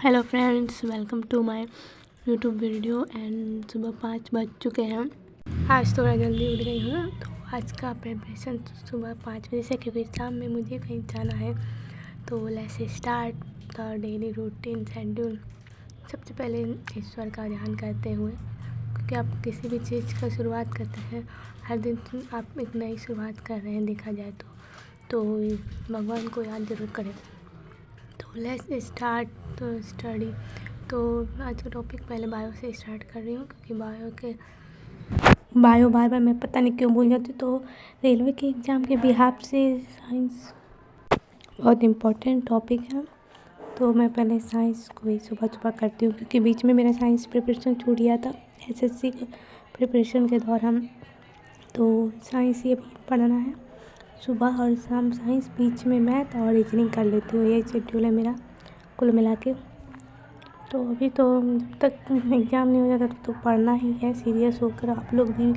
Hello friends, welcome to my YouTube video. And सुबह 5 बज चुके हैं। आज थोड़ा जल्दी उठ गई हूँ, तो आज का प्रिपरेशन सुबह 5 बजे से, क्योंकि शाम में मुझे कहीं जाना है। तो let's start the daily routine schedule. सबसे पहले ईश्वर का ध्यान करते हुए, क्योंकि आप किसी भी चीज़ का शुरुआत करते हैं, हर दिन आप एक नई शुरुआत कर रहे हैं देखा जाए तो भगवान को याद जरूर करें। तो लेट्स स्टार्ट स्टडी। तो आज का टॉपिक पहले बायो से स्टार्ट कर रही हूँ, क्योंकि बायो बार बार मैं पता नहीं क्यों भूल जाती। तो रेलवे के एग्ज़ाम के बिहाफ से साइंस बहुत इम्पोर्टेंट टॉपिक है। तो मैं पहले साइंस को ही सुबह सुबह करती हूँ, क्योंकि बीच में मेरा साइंस प्रिपरेशन छूट गया था एसएससी के प्रिपरेशन के दौरान। तो साइंस ये पढ़ना है सुबह और शाम साइंस, बीच में मैथ और रीजनिंग कर लेती हूँ। यही शेड्यूल है मेरा कुल मिला के। तो अभी तो जब तक एग्ज़ाम नहीं हो जाता तब तो पढ़ना ही है सीरियस होकर। आप लोग भी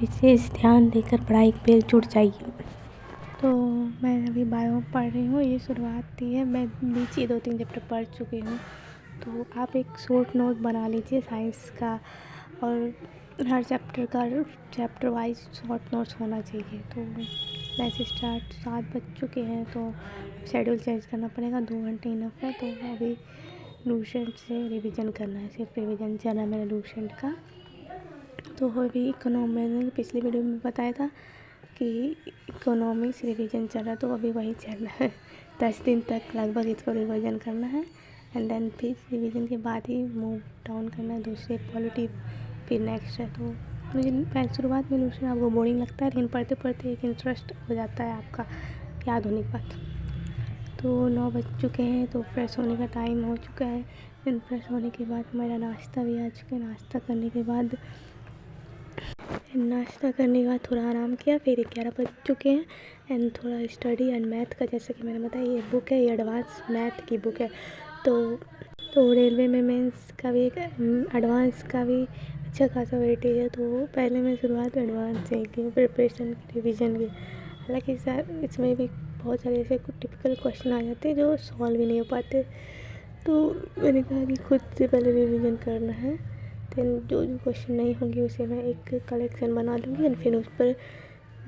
विशेष ध्यान देकर पढ़ाई पे जुट जाइए। तो मैं अभी बायो पढ़ रही हूँ, ये शुरुआत ही है। मैं बीच 2-3 चैप्टर पढ़ चुकी हूँ। तो आप एक शॉर्ट नोट बना लीजिए साइंस का, और हर चैप्टर वाइज शॉर्ट नोट्स होना चाहिए। तो वैसे स्टार्ट 7 बज चुके हैं, तो शेड्यूल चेंज करना पड़ेगा। 2 घंटे इनफ है। तो अभी लूसेंट से रिवीजन करना है, सिर्फ रिवीजन चल रहा है मेरा लूसेंट का। तो अभी मैंने पिछली वीडियो में बताया था कि इकोनॉमिक्स रिवीजन चल रहा है, तो अभी वही चल रहा है। 10 दिन तक लगभग इसको रिवीजन करना है, एंड देन फिर रिवीजन के बाद ही मूव डाउन करना है दूसरे पॉलिटी, फिर नेक्स्ट है। तो मुझे शुरुआत में लूसेंट आपको बोरिंग लगता है, लेकिन पढ़ते पढ़ते एक इंटरेस्ट हो जाता है आपका याद होने के बाद। तो 9 बज चुके हैं, तो फ्रेश होने का टाइम हो चुका है। फिर फ्रेश होने के बाद मेरा नाश्ता भी आ चुका है। नाश्ता करने के बाद थोड़ा आराम किया। फिर 11 बज चुके हैं, एंड थोड़ा स्टडी एंड मैथ का, जैसे कि मैंने बताया ये बुक है, ये एडवांस मैथ की बुक है। तो रेलवे में मेंस का भी एक एडवांस का भी अच्छा खासा वेटेज है। तो पहले मैं शुरुआत एडवांस से की प्रिपरेशन की, रिविज़न की। हालांकि सर इसमें भी बहुत सारे ऐसे टिपिकल क्वेश्चन आ जाते हैं जो सॉल्व ही नहीं हो पाते। तो मैंने कहा कि खुद से पहले रिवीजन करना है, देन जो क्वेश्चन नहीं होंगे उसे मैं एक कलेक्शन बना लूँगी, एंड फिर उस पर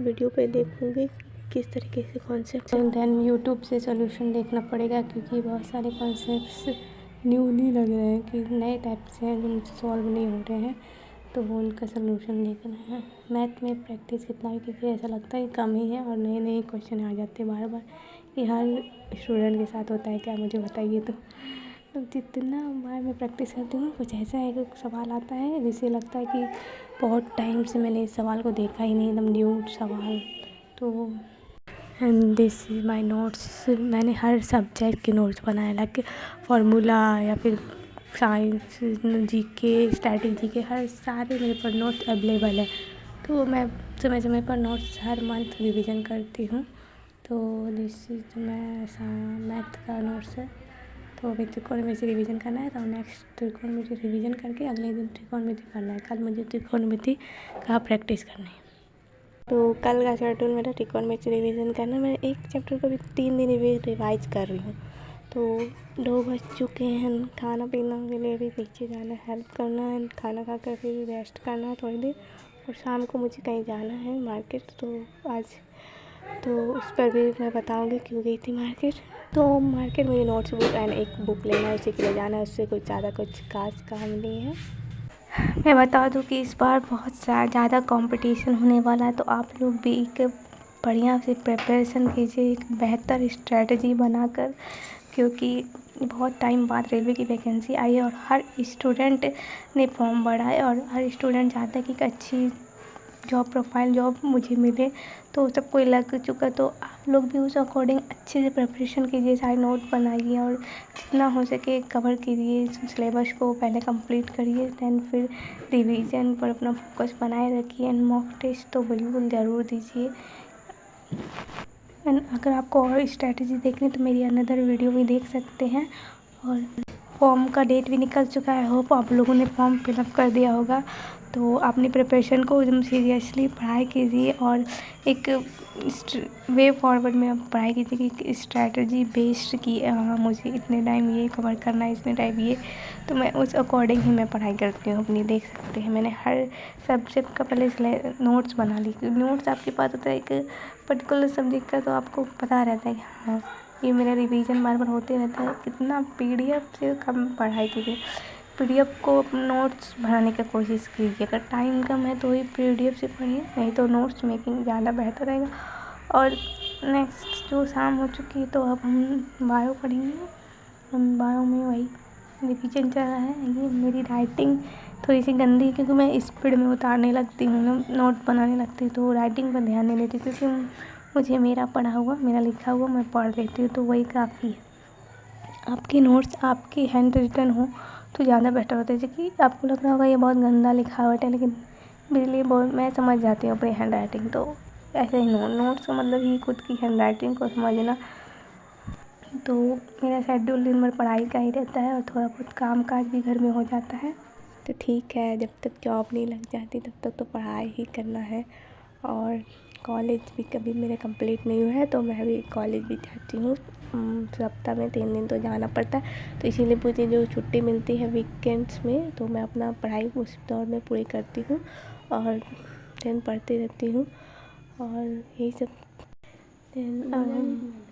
वीडियो पे देखूँगी किस तरीके से कॉन्सेप्ट है। देन यूट्यूब से सोल्यूशन देखना पड़ेगा, क्योंकि बहुत सारे कॉन्सेप्ट्स न्यू नहीं लग रहे हैं, कि नए टाइप से हैं जो मुझे सॉल्व नहीं हो रहे हैं। तो वो उनका सोल्यूशन देखना है। मैथ में प्रैक्टिस कितना भी कीजिए, ऐसा लगता है कम ही है, और नए नए क्वेश्चन आ जाते हैं बार बार। ये हर स्टूडेंट के साथ होता है क्या, मुझे बताइए। तो जितना बार मैं प्रैक्टिस करती हूँ, कुछ ऐसा है कि सवाल आता है जिससे लगता है कि बहुत टाइम से मैंने इस सवाल को देखा ही नहीं, एकदम न्यू सवाल। तो and this is my notes. मैंने हर सब्जेक्ट के नोट्स बनाए, लाइक फार्मूला या फिर साइंस, जीके, स्टैटिक जीके, हर सारे मेरे पर नोट्स अवेलेबल है। तो मैं समय समय पर नोट्स हर मंथ रिवीजन करती हूँ। तो दिस इज मैथ का नोट्स है। तो अभी त्रिकोणमिति रिवीजन करना है, तो नेक्स्ट त्रिकोणमिति रिवीजन करके अगले दिन त्रिकोणमिति करना है। कल मुझे त्रिकोणमिति का प्रैक्टिस करनी है। तो कल का शेड्यूल मेरा त्रिकोणमिति रिवीजन करना है। मैं एक चैप्टर को भी 3 दिन रिवाइज कर रही हूँ। तो 2 बज चुके हैं। खाना पीना के लिए भी पीछे जाना, हेल्प करना है, खाना खा कर फिर रेस्ट करना है थोड़ी देर, और शाम को मुझे कहीं जाना है मार्केट। तो आज तो उस पर भी मैं बताऊंगी क्यों गई थी मार्केट। तो मार्केट में नोट्स बुक एंड एक बुक लेना है, उसी के लिए जाना है। उससे कुछ ज़्यादा कुछ खास काम नहीं है। मैं बता दूं कि इस बार बहुत ज़्यादा कंपटीशन होने वाला है, तो आप लोग भी एक बढ़िया से प्रिपरेशन कीजिए, एक बेहतर स्ट्रेटजी बनाकर, क्योंकि बहुत टाइम बाद रेलवे की वैकेंसी आई है और हर स्टूडेंट ने फॉर्म भरा है, और हर स्टूडेंट चाहता है कि एक अच्छी जॉब मुझे मिले। तो सब कोई लग चुका, तो आप लोग भी उस अकॉर्डिंग अच्छे से प्रिपरेशन कीजिए, सारे नोट बनाइए, और जितना हो सके कवर कीजिए सिलेबस को, पहले कंप्लीट करिए, देन फिर रिवीजन पर अपना फोकस बनाए रखिए। एंड मॉक टेस्ट तो बिल्कुल ज़रूर दीजिए। एंड अगर आपको और स्ट्रेटजी देखनी तो मेरी अनदर वीडियो भी देख सकते हैं। और फॉर्म का डेट भी निकल चुका है, होप आप लोगों ने फॉर्म फिलअप कर दिया होगा। तो अपनी प्रिपरेशन को एकदम सीरियसली पढ़ाई कीजिए और एक वे फॉरवर्ड में आप पढ़ाई कीजिए कि स्ट्रैटेजी बेस्ड की मुझे इतने टाइम ये कवर करना है, इतने टाइम ये, तो मैं उस अकॉर्डिंग ही मैं पढ़ाई करती हूँ अपनी। देख सकते हैं मैंने हर सब्जेक्ट का पहले नोट्स बना ली। नोट्स आपके पास होता है एक पर्टिकुलर सब्जेक्ट का, तो आपको पता रहता है कि हाँ ये मेरा रिवीजन बार बार होते रहता है। कितना PDF से कम पढ़ाई कीजिए, PDF को नोट्स बनाने की कोशिश कीजिए। अगर टाइम कम है तो ही PDF से पढ़िए, नहीं तो नोट्स मेकिंग ज़्यादा बेहतर रहेगा। और नेक्स्ट जो शाम हो चुकी है तो अब हम बायो पढ़ेंगे। हम बायो में वही रिवीजन चल रहा है। ये मेरी राइटिंग थोड़ी सी गंदी है क्योंकि मैं स्पीड में उतारने लगती हूँ, नोट बनाने लगती हूँ, तो राइटिंग पर ध्यान नहीं देती क्योंकि मुझे मेरा पढ़ा हुआ, मेरा लिखा हुआ मैं पढ़ लेती हूँ, तो वही काफ़ी है। आपकी नोट्स आपकी हैंड रिटन हो तो ज़्यादा बेटर होता है। जैसे कि आपको लग रहा होगा ये बहुत गंदा लिखा हुआ है, लेकिन मेरे लिए बहुत, मैं समझ जाती हूँ अपनी हैंड राइटिंग। तो ऐसे ही नोट्स का मतलब ही खुद की हैंड राइटिंग को समझना। तो मेरा शेड्यूल दिन भर पढ़ाई का ही रहता है और थोड़ा बहुत काम काज भी घर में हो जाता है। तो ठीक है, जब तक जॉब नहीं लग जाती तब तक तो पढ़ाई ही करना है। और कॉलेज भी कभी मेरा कंप्लीट नहीं हुआ है तो मैं अभी कॉलेज भी जाती हूँ। सप्ताह में 3 दिन तो जाना पड़ता है, तो इसीलिए मुझे जो छुट्टी मिलती है वीकेंड्स में तो मैं अपना पढ़ाई उस दौर में पूरी करती हूँ और देन पढ़ती रहती हूँ। और यही सब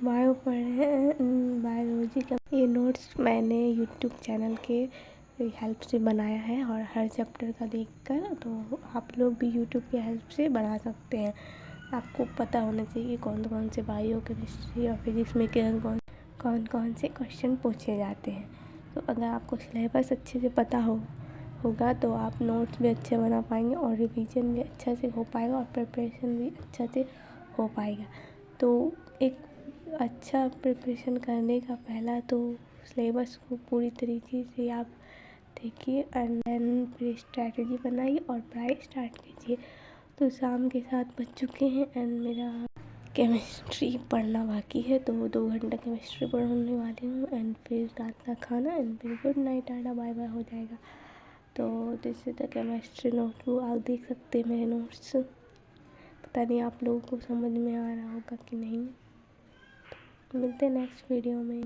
बायो पढ़े, बायोलॉजी का ये नोट्स मैंने यूट्यूब चैनल के हेल्प से बनाया है और हर चैप्टर का देखकर, तो आप लोग भी यूट्यूब की हेल्प से बना सकते हैं। आपको पता होना चाहिए कौन कौन से बायो, केमिस्ट्री और फिजिक्स में कौन कौन से क्वेश्चन पूछे जाते हैं। तो अगर आपको सिलेबस अच्छे से पता होगा तो आप नोट्स भी अच्छे बना पाएंगे और रिवीजन भी अच्छा से हो पाएगा और प्रिपरेशन भी अच्छा से हो पाएगा। तो एक अच्छा प्रिपरेशन करने का पहला तो सिलेबस को पूरी तरीके से आप देखिए एंड देन फिर स्ट्रैटेजी बनाइए और पढ़ाई स्टार्ट कीजिए। तो शाम के 7 बज चुके हैं एंड मेरा केमिस्ट्री पढ़ना बाकी है, तो 2 घंटा केमिस्ट्री पढ़ने वाली हूँ एंड फिर रात का खाना एंड फिर good night, tata bye bye हो जाएगा। तो this is the chemistry notebook. आप देख सकते हैं मेरे नोट्स। पता नहीं आप लोगों को समझ में आ रहा होगा कि नहीं। मिलते हैं नेक्स्ट वीडियो में।